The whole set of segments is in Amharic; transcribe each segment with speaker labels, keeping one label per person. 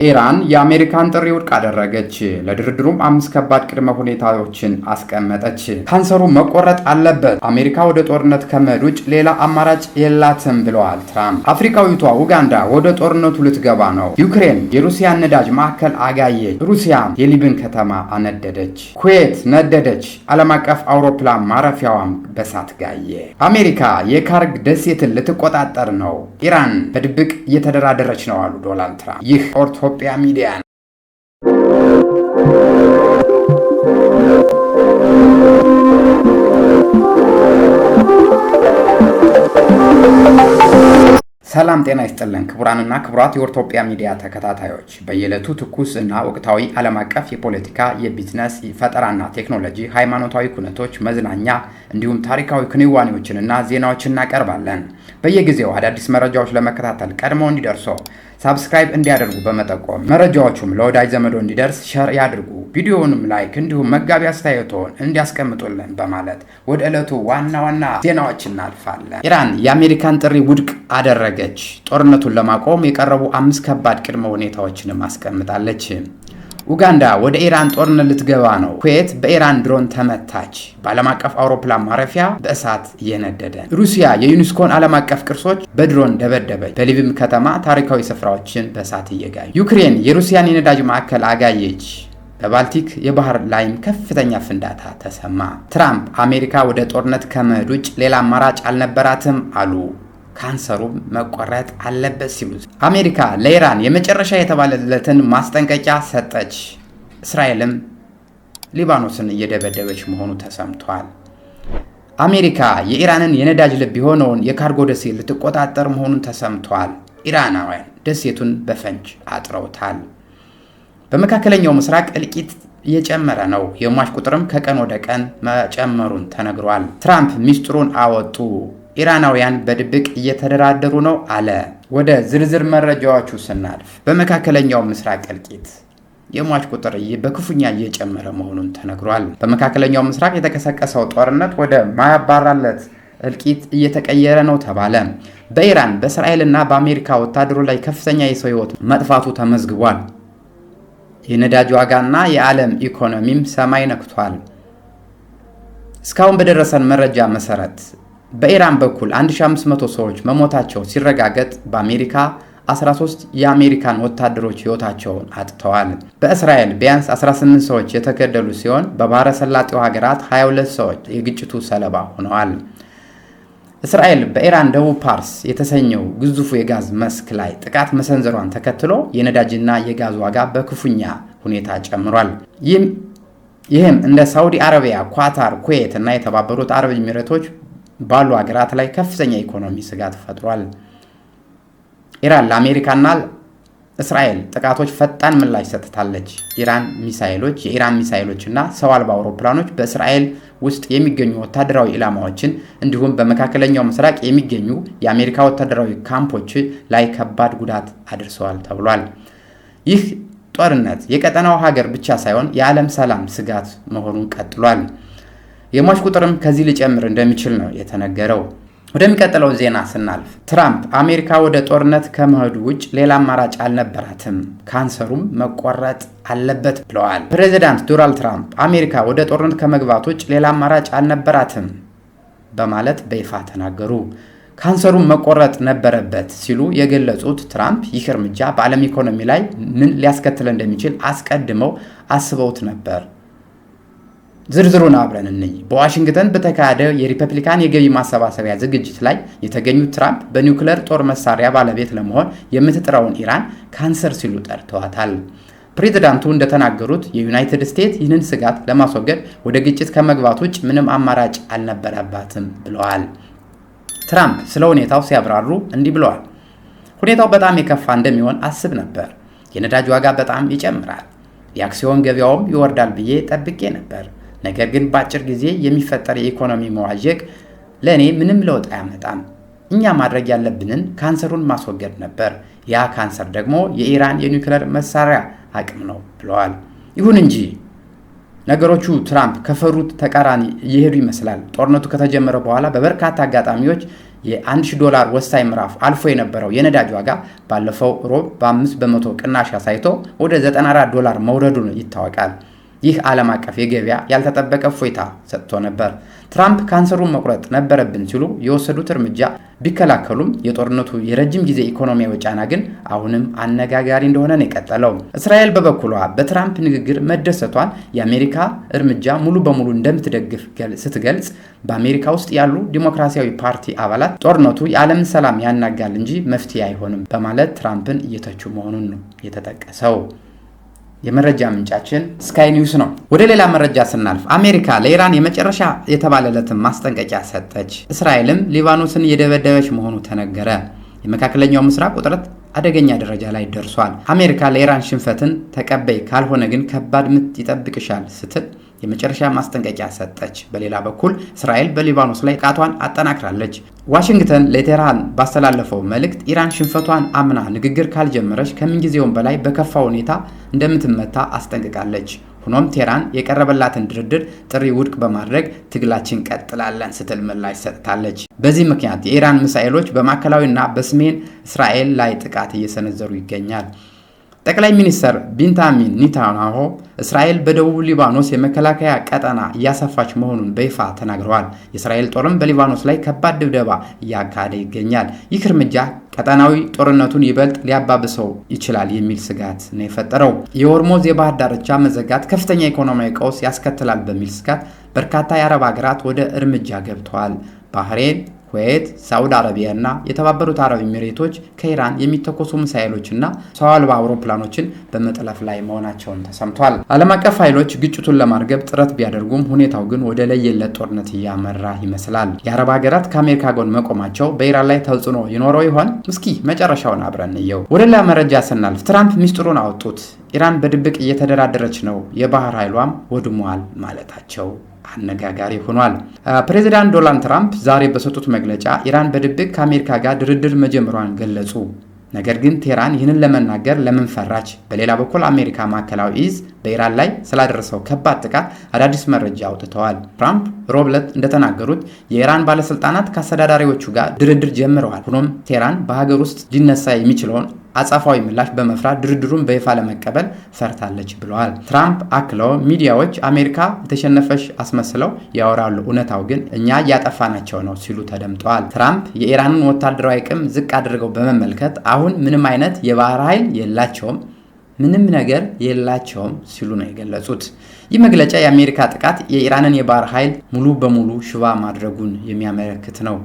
Speaker 1: ኢራን የአሜሪካን ጥሪ ውድቅ አደረገች። ለድርድሩም 5 ከባድ ቅድመ ሁኔታዎችን አስቀመጠች። ካንሰሩ መቆረጥ አለበት፣ አሜሪካ ወደ ጦርነት ከመሄድ ውጭ ሌላ አማራጭ የላትም ብለዋል ትራምፕ። አፍሪካዊቷ ኡጋንዳ ወደ ጦርነቱ ልትገባ ነው። ዩክሬን የሩሲያን ነዳጅ ማዕከል አጋየች። ሩሲያ የሊብን ከተማ አነደደች። ኩዌት ነደደች። ዓለም አቀፍ አውሮፕላን ማረፊያዋም በሳት ጋየ። አሜሪካ የካርግ ደሴትን ልትቆጣጠር ነው። ኢራን በድብቅ እየተደራደረች ነው አሉ ዶናልድ ትራምፕ። ይህ ኢትዮጵያ ሚዲያ ነው። ሰላም ጤና ይስጥልን ክቡራንና ክቡራት የኢትዮጵያ ሚዲያ ተከታታዮች፣ በየዕለቱ ትኩስ እና ወቅታዊ ዓለም አቀፍ የፖለቲካ፣ የቢዝነስ፣ ፈጠራና ቴክኖሎጂ፣ ሃይማኖታዊ ኩነቶች፣ መዝናኛ እንዲሁም ታሪካዊ ክንዋኔዎችንና ዜናዎችን እናቀርባለን። በየጊዜው አዳዲስ መረጃዎች ለመከታተል ቀድሞ እንዲደርሶ ሳብስክራይብ እንዲያደርጉ በመጠቆም መረጃዎቹም ለወዳጅ ዘመዶ እንዲደርስ ሸር ያድርጉ። ቪዲዮውንም ላይክ እንዲሁም መጋቢ አስተያየቶን እንዲያስቀምጡልን በማለት ወደ ዕለቱ ዋና ዋና ዜናዎች እናልፋለን። ኢራን የአሜሪካን ጥሪ ውድቅ አደረገች። ጦርነቱን ለማቆም የቀረቡ 5 ከባድ ቅድመ ሁኔታዎችንም አስቀምጣለች። ኡጋንዳ ወደ ኢራን ጦርነት ልትገባ ነው። ኩዌት በኢራን ድሮን ተመታች። በዓለም አቀፍ አውሮፕላን ማረፊያ በእሳት እየነደደ። ሩሲያ የዩኔስኮን ዓለም አቀፍ ቅርሶች በድሮን ደበደበች። በሊብም ከተማ ታሪካዊ ስፍራዎችን በእሳት እየጋዩ። ዩክሬን የሩሲያን የነዳጅ ማዕከል አጋየች። በባልቲክ የባህር ላይም ከፍተኛ ፍንዳታ ተሰማ። ትራምፕ አሜሪካ ወደ ጦርነት ከመሄድ ውጭ ሌላ አማራጭ አልነበራትም አሉ። ካንሰሩ መቆረጥ አለበት ሲሉ አሜሪካ ለኢራን የመጨረሻ የተባለለትን ማስጠንቀቂያ ሰጠች። እስራኤልም ሊባኖስን እየደበደበች መሆኑ ተሰምቷል። አሜሪካ የኢራንን የነዳጅ ልብ የሆነውን የካርጎ ደሴት ልትቆጣጠር መሆኑን ተሰምቷል። ኢራናውያን ደሴቱን በፈንጅ አጥረውታል። በመካከለኛው ምስራቅ እልቂት እየጨመረ ነው። የሟች ቁጥርም ከቀን ወደ ቀን መጨመሩን ተነግሯል። ትራምፕ ሚስጥሩን አወጡ። ኢራናውያን በድብቅ እየተደራደሩ ነው አለ። ወደ ዝርዝር መረጃዎቹ ስናልፍ በመካከለኛው ምስራቅ እልቂት የሟች ቁጥር በክፉኛ እየጨመረ መሆኑን ተነግሯል። በመካከለኛው ምስራቅ የተቀሰቀሰው ጦርነት ወደ ማያባራለት እልቂት እየተቀየረ ነው ተባለ። በኢራን በእስራኤልና በአሜሪካ ወታደሮች ላይ ከፍተኛ የሰው ሕይወት መጥፋቱ ተመዝግቧል። የነዳጅ ዋጋና የዓለም ኢኮኖሚም ሰማይ ነክቷል። እስካሁን በደረሰን መረጃ መሰረት በኢራን በኩል 1500 ሰዎች መሞታቸው ሲረጋገጥ በአሜሪካ 13 የአሜሪካን ወታደሮች ሕይወታቸውን አጥተዋል። በእስራኤል ቢያንስ 18 ሰዎች የተገደሉ ሲሆን በባህረ ሰላጤው ሀገራት 22 ሰዎች የግጭቱ ሰለባ ሆነዋል። እስራኤል በኢራን ደቡብ ፓርስ የተሰኘው ግዙፉ የጋዝ መስክ ላይ ጥቃት መሰንዘሯን ተከትሎ የነዳጅና የጋዝ ዋጋ በክፉኛ ሁኔታ ጨምሯል። ይህም እንደ ሳውዲ አረቢያ፣ ኳታር፣ ኩዌት እና የተባበሩት አረብ ኤሚሬቶች ባሉ ሀገራት ላይ ከፍተኛ ኢኮኖሚ ስጋት ፈጥሯል። ኢራን ለአሜሪካና እስራኤል ጥቃቶች ፈጣን ምላሽ ሰጥታለች። የኢራን ሚሳኤሎች እና ሰው አልባ አውሮፕላኖች በእስራኤል ውስጥ የሚገኙ ወታደራዊ ኢላማዎችን እንዲሁም በመካከለኛው ምስራቅ የሚገኙ የአሜሪካ ወታደራዊ ካምፖች ላይ ከባድ ጉዳት አድርሰዋል ተብሏል። ይህ ጦርነት የቀጠናው ሀገር ብቻ ሳይሆን የዓለም ሰላም ስጋት መሆኑን ቀጥሏል። የሟች ቁጥርም ከዚህ ሊጨምር እንደሚችል ነው የተነገረው። ወደሚቀጥለው ዜና ስናልፍ ትራምፕ አሜሪካ ወደ ጦርነት ከመሄዱ ውጭ ሌላ አማራጭ አልነበራትም፣ ካንሰሩም መቆረጥ አለበት ብለዋል። ፕሬዚዳንት ዶናልድ ትራምፕ አሜሪካ ወደ ጦርነት ከመግባት ውጭ ሌላ አማራጭ አልነበራትም በማለት በይፋ ተናገሩ። ካንሰሩም መቆረጥ ነበረበት ሲሉ የገለጹት ትራምፕ ይህ እርምጃ በዓለም ኢኮኖሚ ላይ ምን ሊያስከትል እንደሚችል አስቀድመው አስበውት ነበር። ዝርዝሩን አብረን እንይ። በዋሽንግተን በተካሄደ የሪፐብሊካን የገቢ ማሰባሰቢያ ዝግጅት ላይ የተገኙት ትራምፕ በኒውክሌር ጦር መሳሪያ ባለቤት ለመሆን የምትጥረውን ኢራን ካንሰር ሲሉ ጠርተዋታል። ፕሬዝዳንቱ እንደተናገሩት የዩናይትድ ስቴትስ ይህንን ስጋት ለማስወገድ ወደ ግጭት ከመግባት ውጭ ምንም አማራጭ አልነበረባትም ብለዋል። ትራምፕ ስለ ሁኔታው ሲያብራሩ እንዲህ ብለዋል። ሁኔታው በጣም የከፋ እንደሚሆን አስብ ነበር። የነዳጅ ዋጋ በጣም ይጨምራል፣ የአክሲዮን ገበያውም ይወርዳል ብዬ ጠብቄ ነበር። ነገር ግን በአጭር ጊዜ የሚፈጠር የኢኮኖሚ መዋዠቅ ለእኔ ምንም ለውጥ አያመጣም። እኛ ማድረግ ያለብንን ካንሰሩን ማስወገድ ነበር። ያ ካንሰር ደግሞ የኢራን የኒውክሌር መሳሪያ አቅም ነው ብለዋል። ይሁን እንጂ ነገሮቹ ትራምፕ ከፈሩት ተቃራኒ እየሄዱ ይመስላል። ጦርነቱ ከተጀመረ በኋላ በበርካታ አጋጣሚዎች የ$1000 ወሳኝ ምዕራፍ አልፎ የነበረው የነዳጅ ዋጋ ባለፈው ሮብ በ5% ቅናሽ አሳይቶ ወደ $94 መውረዱን ይታወቃል። ይህ ዓለም አቀፍ የገበያ ያልተጠበቀ እፎይታ ሰጥቶ ነበር። ትራምፕ ካንሰሩን መቁረጥ ነበረብን ሲሉ የወሰዱት እርምጃ ቢከላከሉም የጦርነቱ የረጅም ጊዜ ኢኮኖሚያዊ ጫና ግን አሁንም አነጋጋሪ እንደሆነ ነው የቀጠለው። እስራኤል በበኩሏ በትራምፕ ንግግር መደሰቷን የአሜሪካ እርምጃ ሙሉ በሙሉ እንደምትደግፍ ስትገልጽ፣ በአሜሪካ ውስጥ ያሉ ዲሞክራሲያዊ ፓርቲ አባላት ጦርነቱ የዓለምን ሰላም ያናጋል እንጂ መፍትሄ አይሆንም በማለት ትራምፕን እየተቹ መሆኑን ነው የተጠቀሰው። የመረጃ ምንጫችን ስካይ ኒውስ ነው። ወደ ሌላ መረጃ ስናልፍ አሜሪካ ለኢራን የመጨረሻ የተባለለትን ማስጠንቀቂያ ሰጠች። እስራኤልም ሊባኖስን እየደበደበች መሆኑ ተነገረ። የመካከለኛው ምስራቅ ውጥረት አደገኛ ደረጃ ላይ ደርሷል። አሜሪካ ለኢራን ሽንፈትን ተቀበይ ካልሆነ ግን ከባድ ምት ይጠብቅሻል ስትል የመጨረሻ ማስጠንቀቂያ ሰጠች። በሌላ በኩል እስራኤል በሊባኖስ ላይ ጥቃቷን አጠናክራለች። ዋሽንግተን ለቴህራን ባስተላለፈው መልእክት ኢራን ሽንፈቷን አምና ንግግር ካልጀመረች ከምንጊዜውም በላይ በከፋ ሁኔታ እንደምትመታ አስጠንቅቃለች። ሆኖም ቴህራን የቀረበላትን ድርድር ጥሪ ውድቅ በማድረግ ትግላችን ቀጥላለን ስትል ምላሽ ሰጥታለች። በዚህ ምክንያት የኢራን ሚሳኤሎች በማዕከላዊና በሰሜን እስራኤል ላይ ጥቃት እየሰነዘሩ ይገኛል። ጠቅላይ ሚኒስትር ቤንያሚን ኔታንያሁ እስራኤል በደቡብ ሊባኖስ የመከላከያ ቀጠና እያሰፋች መሆኑን በይፋ ተናግረዋል። የእስራኤል ጦርም በሊባኖስ ላይ ከባድ ድብደባ እያካሄደ ይገኛል። ይህ እርምጃ ቀጠናዊ ጦርነቱን ይበልጥ ሊያባብሰው ይችላል የሚል ስጋት ነው የፈጠረው። የሆርሙዝ የባህር ዳርቻ መዘጋት ከፍተኛ ኢኮኖሚያዊ ቀውስ ያስከትላል በሚል ስጋት በርካታ የአረብ ሀገራት ወደ እርምጃ ገብተዋል። ባህሬን፣ ኩዌት፣ ሳውዲ አረቢያ እና የተባበሩት አረብ ኤሚሬቶች ከኢራን የሚተኮሱ ሚሳኤሎችና ሰው አልባ አውሮፕላኖችን በመጥለፍ ላይ መሆናቸውን ተሰምቷል። ዓለም አቀፍ ኃይሎች ግጭቱን ለማርገብ ጥረት ቢያደርጉም ሁኔታው ግን ወደ ለየለት ጦርነት እያመራ ይመስላል። የአረብ ሀገራት ከአሜሪካ ጎን መቆማቸው በኢራን ላይ ተጽዕኖ ይኖረው ይሆን? እስኪ መጨረሻውን አብረን እንየው። ወደ ሌላ መረጃ ስናልፍ ትራምፕ ሚስጥሩን አወጡት። ኢራን በድብቅ እየተደራደረች ነው፣ የባህር ኃይሏም ወድሟል ማለታቸው አነጋጋሪ ሆኗል። ፕሬዚዳንት ዶናልድ ትራምፕ ዛሬ በሰጡት መግለጫ ኢራን በድብቅ ከአሜሪካ ጋር ድርድር መጀመሯን ገለጹ። ነገር ግን ቴህራን ይህንን ለመናገር ለምን ፈራች? በሌላ በኩል አሜሪካ ማዕከላዊ እዝ በኢራን ላይ ስላደረሰው ከባድ ጥቃት አዳዲስ መረጃ አውጥተዋል። ትራምፕ ሮብ ዕለት እንደተናገሩት የኢራን ባለስልጣናት ከአስተዳዳሪዎቹ ጋር ድርድር ጀምረዋል። ሆኖም ቴህራን በሀገር ውስጥ ሊነሳ የሚችለውን አጻፋዊ ምላሽ በመፍራት ድርድሩን በይፋ ለመቀበል ፈርታለች ብለዋል። ትራምፕ አክለው ሚዲያዎች አሜሪካ የተሸነፈች አስመስለው ያወራሉ፣ እውነታው ግን እኛ እያጠፋናቸው ነው ሲሉ ተደምጠዋል። ትራምፕ የኢራንን ወታደራዊ አቅም ዝቅ አድርገው በመመልከት አሁን ምንም አይነት የባህር ኃይል የላቸውም፣ ምንም ነገር የላቸውም ሲሉ ነው የገለጹት። ይህ መግለጫ የአሜሪካ ጥቃት የኢራንን የባህር ኃይል ሙሉ በሙሉ ሽባ ማድረጉን የሚያመለክት ነው።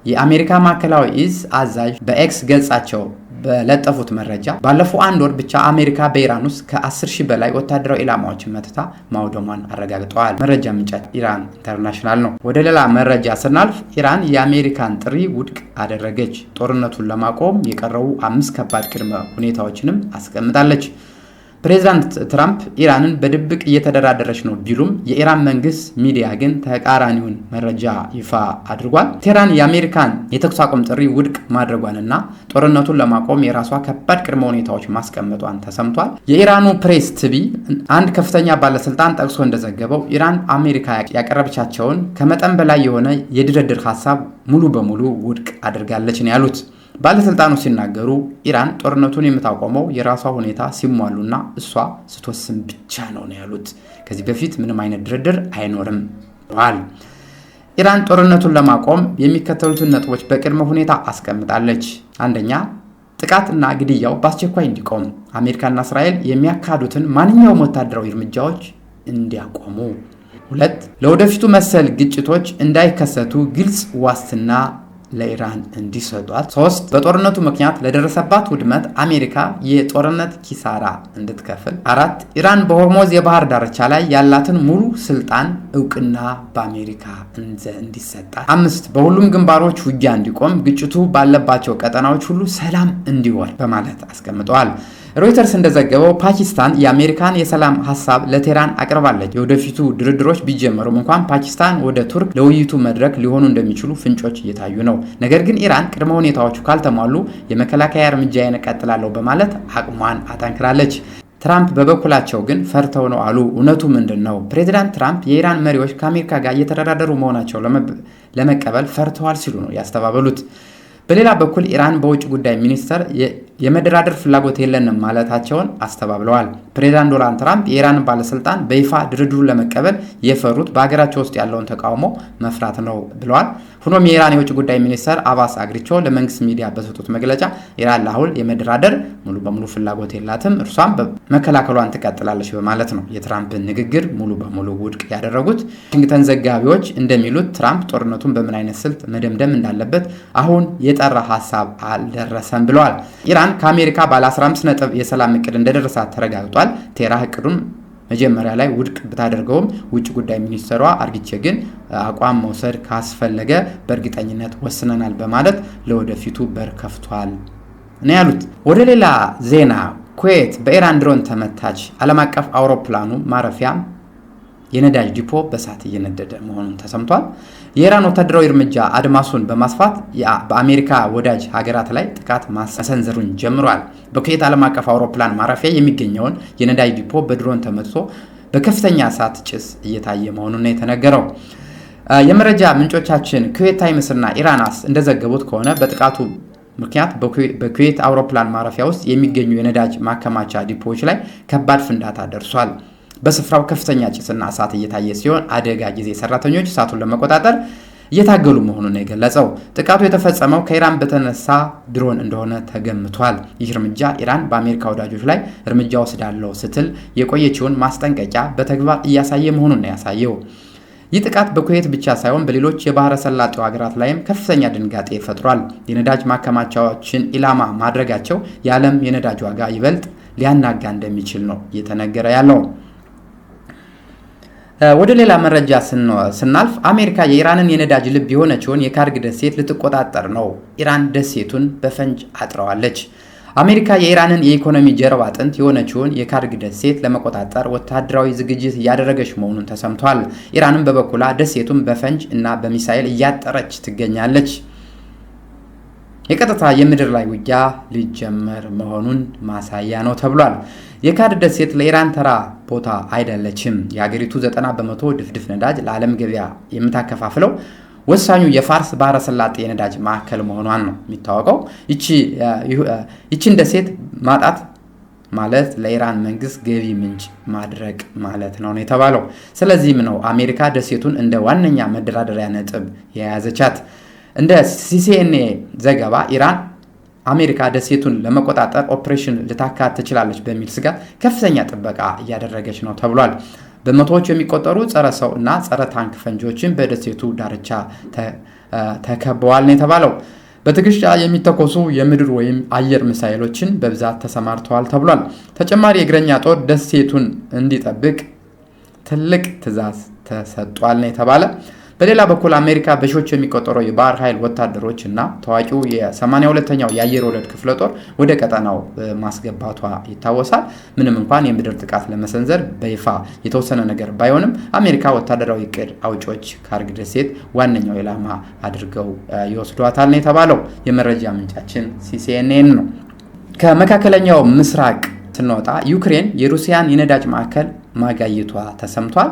Speaker 1: የአሜሪካ ማዕከላዊ እዝ አዛዥ በኤክስ ገጻቸው በለጠፉት መረጃ ባለፈው አንድ ወር ብቻ አሜሪካ በኢራን ውስጥ ከ10,000 በላይ ወታደራዊ ኢላማዎችን መትታ ማውደሟን አረጋግጠዋል። መረጃ ምንጫት ኢራን ኢንተርናሽናል ነው። ወደ ሌላ መረጃ ስናልፍ ኢራን የአሜሪካን ጥሪ ውድቅ አደረገች። ጦርነቱን ለማቆም የቀረቡ 5 ከባድ ቅድመ ሁኔታዎችንም አስቀምጣለች። ፕሬዚዳንት ትራምፕ ኢራንን በድብቅ እየተደራደረች ነው ቢሉም የኢራን መንግስት ሚዲያ ግን ተቃራኒውን መረጃ ይፋ አድርጓል። ቴህራን የአሜሪካን የተኩስ አቁም ጥሪ ውድቅ ማድረጓንና ጦርነቱን ለማቆም የራሷ ከባድ ቅድመ ሁኔታዎች ማስቀመጧን ተሰምቷል። የኢራኑ ፕሬስ ቲቪ አንድ ከፍተኛ ባለስልጣን ጠቅሶ እንደዘገበው ኢራን አሜሪካ ያቀረበቻቸውን ከመጠን በላይ የሆነ የድርድር ሀሳብ ሙሉ በሙሉ ውድቅ አድርጋለች ነው ያሉት። ባለስልጣኑ ሲናገሩ ኢራን ጦርነቱን የምታቆመው የራሷ ሁኔታ ሲሟሉና እሷ ስትወስን ብቻ ነው ያሉት። ከዚህ በፊት ምንም አይነት ድርድር አይኖርም ብለዋል። ኢራን ጦርነቱን ለማቆም የሚከተሉትን ነጥቦች በቅድመ ሁኔታ አስቀምጣለች። አንደኛ፣ ጥቃትና ግድያው በአስቸኳይ እንዲቆም፣ አሜሪካና እስራኤል የሚያካሂዱትን ማንኛውም ወታደራዊ እርምጃዎች እንዲያቆሙ። 2, ለወደፊቱ መሰል ግጭቶች እንዳይከሰቱ ግልጽ ዋስትና ለኢራን እንዲሰጧት። 3, በጦርነቱ ምክንያት ለደረሰባት ውድመት አሜሪካ የጦርነት ኪሳራ እንድትከፍል። 4, ኢራን በሆርሙዝ የባህር ዳርቻ ላይ ያላትን ሙሉ ስልጣን እውቅና በአሜሪካ እንዲሰጣት። 5, በሁሉም ግንባሮች ውጊያ እንዲቆም፣ ግጭቱ ባለባቸው ቀጠናዎች ሁሉ ሰላም እንዲወርድ በማለት አስቀምጠዋል። ሮይተርስ እንደዘገበው ፓኪስታን የአሜሪካን የሰላም ሐሳብ ለቴህራን አቅርባለች። የወደፊቱ ድርድሮች ቢጀመሩም እንኳን ፓኪስታን ወደ ቱርክ ለውይይቱ መድረክ ሊሆኑ እንደሚችሉ ፍንጮች እየታዩ ነው። ነገር ግን ኢራን ቅድመ ሁኔታዎቹ ካልተሟሉ የመከላከያ እርምጃዬን እቀጥላለሁ በማለት አቅሟን አጠንክራለች። ትራምፕ በበኩላቸው ግን ፈርተው ነው አሉ። እውነቱ ምንድነው? ፕሬዚዳንት ትራምፕ የኢራን መሪዎች ከአሜሪካ ጋር እየተደራደሩ መሆናቸው ለመቀበል ፈርተዋል ሲሉ ነው ያስተባበሉት። በሌላ በኩል ኢራን በውጭ ጉዳይ ሚኒስቴር የመደራደር ፍላጎት የለንም ማለታቸውን አስተባብለዋል። ፕሬዚዳንት ዶናልድ ትራምፕ የኢራን ባለስልጣን በይፋ ድርድሩን ለመቀበል የፈሩት በሀገራቸው ውስጥ ያለውን ተቃውሞ መፍራት ነው ብለዋል። ሆኖም የኢራን የውጭ ጉዳይ ሚኒስትር አባስ አግሪቾ ለመንግስት ሚዲያ በሰጡት መግለጫ ኢራን ለአሁን የመደራደር ሙሉ በሙሉ ፍላጎት የላትም፣ እርሷም መከላከሏን ትቀጥላለች በማለት ነው የትራምፕን ንግግር ሙሉ በሙሉ ውድቅ ያደረጉት። ዋሽንግተን ዘጋቢዎች እንደሚሉት ትራምፕ ጦርነቱን በምን አይነት ስልት መደምደም እንዳለበት አሁን የጠራ ሀሳብ አልደረሰም ብለዋል። ኢራን ከአሜሪካ ባለ 15 ነጥብ የሰላም እቅድ እንደደረሳት ተረጋግጧል። ቴህራን እቅዱን መጀመሪያ ላይ ውድቅ ብታደርገውም ውጭ ጉዳይ ሚኒስትሯ አርጊቼ ግን አቋም መውሰድ ካስፈለገ በእርግጠኝነት ወስነናል በማለት ለወደፊቱ በር ከፍቷል ነው ያሉት። ወደ ሌላ ዜና፣ ኩዌት በኢራን ድሮን ተመታች። ዓለም አቀፍ አውሮፕላኑ ማረፊያ የነዳጅ ዲፖ በእሳት እየነደደ መሆኑን ተሰምቷል። የኢራን ወታደራዊ እርምጃ አድማሱን በማስፋት በአሜሪካ ወዳጅ ሀገራት ላይ ጥቃት ማሰንዘሩን ጀምሯል። በኩዌት ዓለም አቀፍ አውሮፕላን ማረፊያ የሚገኘውን የነዳጅ ዲፖ በድሮን ተመትቶ በከፍተኛ እሳት ጭስ እየታየ መሆኑን ነው የተነገረው። የመረጃ ምንጮቻችን ኩዌት ታይምስ እና ኢራናስ እንደዘገቡት ከሆነ በጥቃቱ ምክንያት በኩዌት አውሮፕላን ማረፊያ ውስጥ የሚገኙ የነዳጅ ማከማቻ ዲፖዎች ላይ ከባድ ፍንዳታ ደርሷል። በስፍራው ከፍተኛ ጭስና እሳት እየታየ ሲሆን አደጋ ጊዜ ሰራተኞች እሳቱን ለመቆጣጠር እየታገሉ መሆኑን ነው የገለጸው። ጥቃቱ የተፈጸመው ከኢራን በተነሳ ድሮን እንደሆነ ተገምቷል። ይህ እርምጃ ኢራን በአሜሪካ ወዳጆች ላይ እርምጃ ወስዳለሁ ስትል የቆየችውን ማስጠንቀቂያ በተግባር እያሳየ መሆኑን ነው ያሳየው። ይህ ጥቃት በኩዌት ብቻ ሳይሆን በሌሎች የባህረ ሰላጤው ሀገራት ላይም ከፍተኛ ድንጋጤ ፈጥሯል። የነዳጅ ማከማቻዎችን ኢላማ ማድረጋቸው የዓለም የነዳጅ ዋጋ ይበልጥ ሊያናጋ እንደሚችል ነው እየተነገረ ያለው። ወደ ሌላ መረጃ ስናልፍ አሜሪካ የኢራንን የነዳጅ ልብ የሆነችውን የካርግ ደሴት ልትቆጣጠር ነው። ኢራን ደሴቱን በፈንጅ አጥረዋለች። አሜሪካ የኢራንን የኢኮኖሚ ጀርባ አጥንት የሆነችውን የካርግ ደሴት ለመቆጣጠር ወታደራዊ ዝግጅት እያደረገች መሆኑን ተሰምቷል። ኢራንም በበኩሏ ደሴቱን በፈንጅ እና በሚሳኤል እያጠረች ትገኛለች። የቀጥታ የምድር ላይ ውጊያ ሊጀመር መሆኑን ማሳያ ነው ተብሏል። የካርግ ደሴት ለኢራን ተራ ቦታ አይደለችም። የሀገሪቱ 90% ድፍድፍ ነዳጅ ለዓለም ገበያ የምታከፋፍለው ወሳኙ የፋርስ ባህረ ሰላጤ የነዳጅ ማዕከል መሆኗን ነው የሚታወቀው። ይቺን ደሴት ማጣት ማለት ለኢራን መንግስት ገቢ ምንጭ ማድረግ ማለት ነው የተባለው። ስለዚህም ነው አሜሪካ ደሴቱን እንደ ዋነኛ መደራደሪያ ነጥብ የያዘቻት። እንደ ሲሲኤንኤ ዘገባ ኢራን አሜሪካ ደሴቱን ለመቆጣጠር ኦፕሬሽን ልታካት ትችላለች በሚል ስጋት ከፍተኛ ጥበቃ እያደረገች ነው ተብሏል። በመቶዎች የሚቆጠሩ ጸረ ሰው እና ጸረ ታንክ ፈንጂዎችን በደሴቱ ዳርቻ ተከበዋል ነው የተባለው። በትከሻ የሚተኮሱ የምድር ወይም አየር ሚሳኤሎችን በብዛት ተሰማርተዋል ተብሏል። ተጨማሪ የእግረኛ ጦር ደሴቱን እንዲጠብቅ ትልቅ ትዕዛዝ ተሰጥቷል ነው የተባለ። በሌላ በኩል አሜሪካ በሺዎች የሚቆጠሩ የባህር ኃይል ወታደሮች እና ታዋቂው የ82ኛው የአየር ወለድ ክፍለ ጦር ወደ ቀጠናው ማስገባቷ ይታወሳል። ምንም እንኳን የምድር ጥቃት ለመሰንዘር በይፋ የተወሰነ ነገር ባይሆንም አሜሪካ ወታደራዊ እቅድ አውጪዎች ካርግ ደሴት ዋነኛው ኢላማ አድርገው ይወስዷታል ነው የተባለው። የመረጃ ምንጫችን ሲሲኤንኤን ነው። ከመካከለኛው ምስራቅ ስንወጣ ዩክሬን የሩሲያን የነዳጅ ማዕከል ማጋየቷ ተሰምቷል።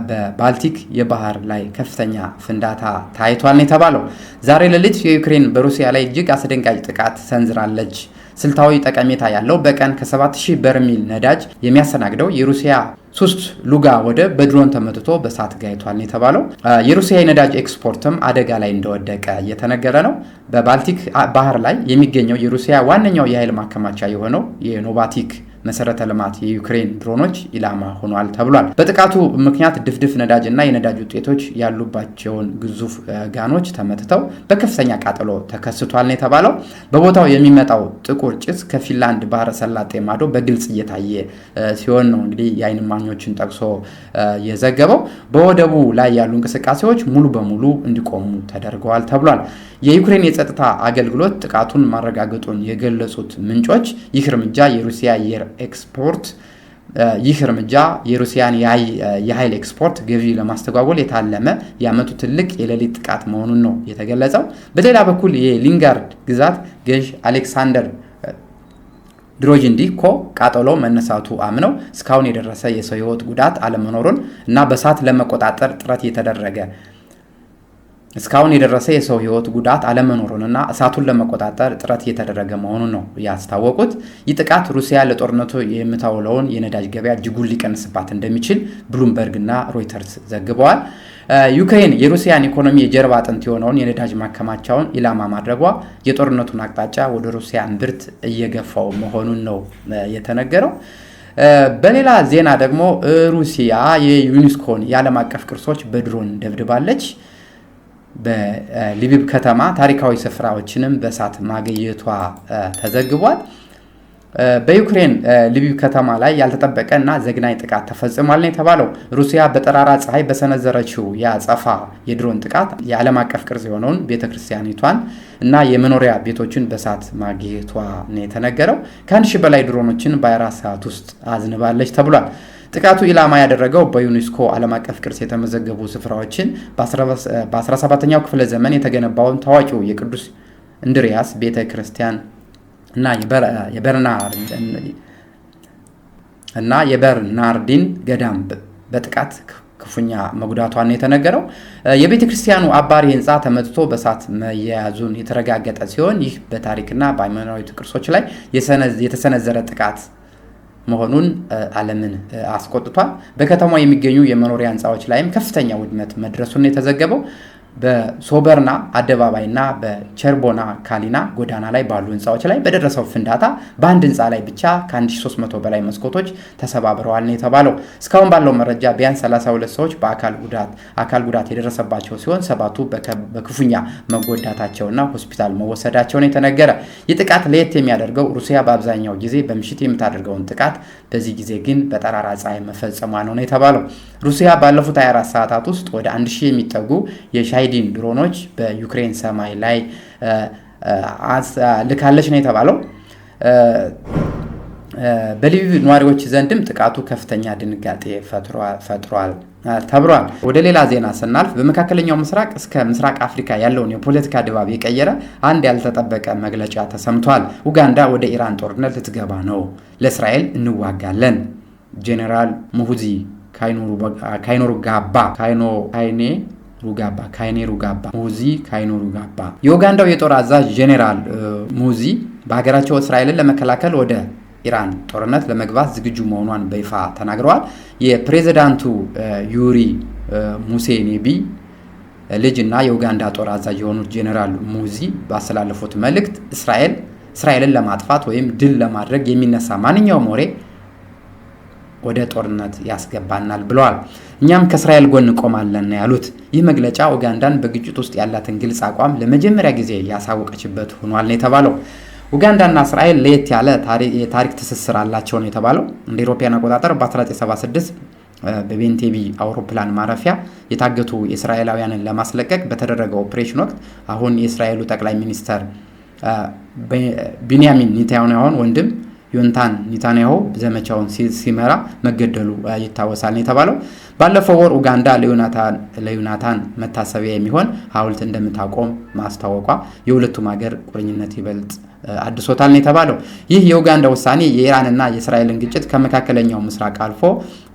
Speaker 1: በባልቲክ የባህር ላይ ከፍተኛ ፍንዳታ ታይቷል ነው የተባለው። ዛሬ ሌሊት የዩክሬን በሩሲያ ላይ እጅግ አስደንጋጭ ጥቃት ሰንዝራለች። ስልታዊ ጠቀሜታ ያለው በቀን ከ7000 በርሜል ነዳጅ የሚያስተናግደው የሩሲያ ሱስት ሉጋ ወደብ በድሮን ተመትቶ በእሳት ጋይቷል ነው የተባለው። የሩሲያ የነዳጅ ኤክስፖርትም አደጋ ላይ እንደወደቀ እየተነገረ ነው። በባልቲክ ባህር ላይ የሚገኘው የሩሲያ ዋነኛው የኃይል ማከማቻ የሆነው የኖቫቲክ መሰረተ ልማት የዩክሬን ድሮኖች ኢላማ ሆኗል ተብሏል። በጥቃቱ ምክንያት ድፍድፍ ነዳጅ እና የነዳጅ ውጤቶች ያሉባቸውን ግዙፍ ጋኖች ተመትተው በከፍተኛ ቃጠሎ ተከስቷል ነው የተባለው። በቦታው የሚመጣው ጥቁር ጭስ ከፊንላንድ ባህረ ሰላጤ ማዶ በግልጽ እየታየ ሲሆን ነው እንግዲህ የዓይን እማኞችን ጠቅሶ የዘገበው። በወደቡ ላይ ያሉ እንቅስቃሴዎች ሙሉ በሙሉ እንዲቆሙ ተደርገዋል ተብሏል። የዩክሬን የጸጥታ አገልግሎት ጥቃቱን ማረጋገጡን የገለጹት ምንጮች ይህ እርምጃ የሩሲያን የኃይል ኤክስፖርት ገቢ ለማስተጓጎል የታለመ የዓመቱ ትልቅ የሌሊት ጥቃት መሆኑን ነው የተገለጸው። በሌላ በኩል የሊንጋርድ ግዛት ገዥ አሌክሳንደር ድሮጅንዲ ኮ ቃጠሎ መነሳቱ አምነው እስካሁን የደረሰ የሰው ህይወት ጉዳት አለመኖሩን እና በእሳት ለመቆጣጠር ጥረት የተደረገ እስካሁን የደረሰ የሰው ህይወት ጉዳት አለመኖሩንና እሳቱን ለመቆጣጠር ጥረት የተደረገ መሆኑን ነው ያስታወቁት። ይህ ጥቃት ሩሲያ ለጦርነቱ የምታውለውን የነዳጅ ገበያ እጅጉን ሊቀንስባት እንደሚችል ብሉምበርግና ሮይተርስ ዘግበዋል። ዩክሬን የሩሲያን ኢኮኖሚ የጀርባ አጥንት የሆነውን የነዳጅ ማከማቻውን ኢላማ ማድረጓ የጦርነቱን አቅጣጫ ወደ ሩሲያ እምብርት እየገፋው መሆኑን ነው የተነገረው። በሌላ ዜና ደግሞ ሩሲያ የዩኔስኮን የዓለም አቀፍ ቅርሶች በድሮን ደብድባለች። በሊቢብ ከተማ ታሪካዊ ስፍራዎችንም በእሳት ማገየቷ ተዘግቧል። በዩክሬን ሊቢብ ከተማ ላይ ያልተጠበቀ እና ዘግናኝ ጥቃት ተፈጽሟል ነው የተባለው። ሩሲያ በጠራራ ፀሐይ በሰነዘረችው የአጸፋ የድሮን ጥቃት የዓለም አቀፍ ቅርስ የሆነውን ቤተክርስቲያኒቷን እና የመኖሪያ ቤቶችን በእሳት ማገየቷ ነው የተነገረው። ከ1000 በላይ ድሮኖችን በ24 ሰዓት ውስጥ አዝንባለች ተብሏል። ጥቃቱ ኢላማ ያደረገው በዩኔስኮ ዓለም አቀፍ ቅርስ የተመዘገቡ ስፍራዎችን በ17ኛው ክፍለ ዘመን የተገነባውን ታዋቂው የቅዱስ እንድሪያስ ቤተ ክርስቲያን እና የበርናርዲን ገዳም በጥቃት ክፉኛ መጉዳቷን የተነገረው። የቤተ ክርስቲያኑ አባሪ ህንፃ ተመትቶ በእሳት መያያዙን የተረጋገጠ ሲሆን ይህ በታሪክና በሃይማኖታዊ ቅርሶች ላይ የተሰነዘረ ጥቃት መሆኑን ዓለምን አስቆጥቷል። በከተማው የሚገኙ የመኖሪያ ህንፃዎች ላይም ከፍተኛ ውድመት መድረሱን የተዘገበው። በሶበርና አደባባይና በቸርቦና ካሊና ጎዳና ላይ ባሉ ህንፃዎች ላይ በደረሰው ፍንዳታ በአንድ ህንፃ ላይ ብቻ ከ1300 በላይ መስኮቶች ተሰባብረዋል ነው የተባለው። እስካሁን ባለው መረጃ ቢያንስ 32 ሰዎች በአካል ጉዳት የደረሰባቸው ሲሆን 7ቱ በክፉኛ መጎዳታቸውና ሆስፒታል መወሰዳቸውን የተነገረ። ይህ ጥቃት ለየት የሚያደርገው ሩሲያ በአብዛኛው ጊዜ በምሽት የምታደርገውን ጥቃት በዚህ ጊዜ ግን በጠራራ ፀሐይ መፈጸሟ ነው የተባለው። ሩሲያ ባለፉት 24 ሰዓታት ውስጥ ወደ 1000 የሚጠጉ የሻይዲን ድሮኖች በዩክሬን ሰማይ ላይ ልካለች ነው የተባለው። በሊቢብ ነዋሪዎች ዘንድም ጥቃቱ ከፍተኛ ድንጋጤ ፈጥሯል ተብሏል። ወደ ሌላ ዜና ስናልፍ በመካከለኛው ምስራቅ እስከ ምስራቅ አፍሪካ ያለውን የፖለቲካ ድባብ የቀየረ አንድ ያልተጠበቀ መግለጫ ተሰምቷል። ኡጋንዳ ወደ ኢራን ጦርነት ልትገባ ነው፣ ለእስራኤል እንዋጋለን። ጄኔራል ሙሁዚ ካይኔሩጋባ ሙሁዚ ካይኔሩጋባ የኡጋንዳው የጦር አዛዥ ጄኔራል ሙሁዚ በሀገራቸው እስራኤልን ለመከላከል ወደ ኢራን ጦርነት ለመግባት ዝግጁ መሆኗን በይፋ ተናግረዋል። የፕሬዝዳንቱ ዩሪ ሙሴቬኒ ልጅ እና የኡጋንዳ ጦር አዛዥ የሆኑት ጄኔራል ሙሁዚ ባስተላለፉት መልእክት እስራኤልን ለማጥፋት ወይም ድል ለማድረግ የሚነሳ ማንኛውም ወሬ ወደ ጦርነት ያስገባናል ብለዋል። እኛም ከእስራኤል ጎን ቆማለን ያሉት ይህ መግለጫ ኡጋንዳን በግጭት ውስጥ ያላትን ግልጽ አቋም ለመጀመሪያ ጊዜ ያሳወቀችበት ሆኗል ነው የተባለው። ኡጋንዳና እስራኤል ለየት ያለ የታሪክ ትስስር አላቸው ነው የተባለው። እንደ አውሮፓውያን አቆጣጠር በ1976 በቤንቴቢ አውሮፕላን ማረፊያ የታገቱ እስራኤላውያንን ለማስለቀቅ በተደረገው ኦፕሬሽን ወቅት አሁን የእስራኤሉ ጠቅላይ ሚኒስተር ቤንያሚን ኔታንያሁን ወንድም ዮናታን ኔታንያሁ ዘመቻውን ሲመራ መገደሉ ይታወሳል የተባለው። ባለፈው ወር ኡጋንዳ ለዮናታን መታሰቢያ የሚሆን ሐውልት እንደምታቆም ማስታወቋ የሁለቱም ሀገር ቁርኝነት ይበልጥ አድሶታል የተባለው። ይህ የኡጋንዳ ውሳኔ የኢራንና የእስራኤልን ግጭት ከመካከለኛው ምስራቅ አልፎ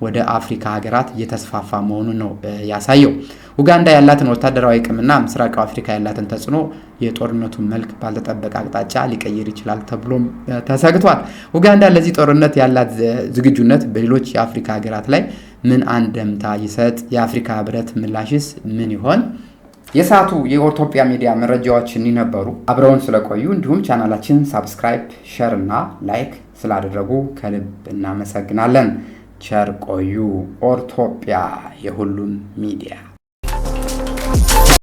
Speaker 1: ወደ አፍሪካ ሀገራት እየተስፋፋ መሆኑን ነው ያሳየው። ኡጋንዳ ያላትን ወታደራዊ አቅምና ምስራቅ አፍሪካ ያላትን ተጽዕኖ የጦርነቱን መልክ ባልተጠበቀ አቅጣጫ ሊቀይር ይችላል ተብሎም ተሰግቷል። ኡጋንዳ ለዚህ ጦርነት ያላት ዝግጁነት በሌሎች የአፍሪካ ሀገራት ላይ ምን አንደምታ ይሰጥ? የአፍሪካ ህብረት ምላሽስ ምን ይሆን? የሰዓቱ የኦርቶፒያ ሚዲያ መረጃዎች ነበሩ። አብረውን ስለቆዩ እንዲሁም ቻናላችን ሳብስክራይብ፣ ሼር እና ላይክ ስላደረጉ ከልብ እናመሰግናለን። ቸር ቆዩ። ኦርቶፒያ የሁሉም ሚዲያ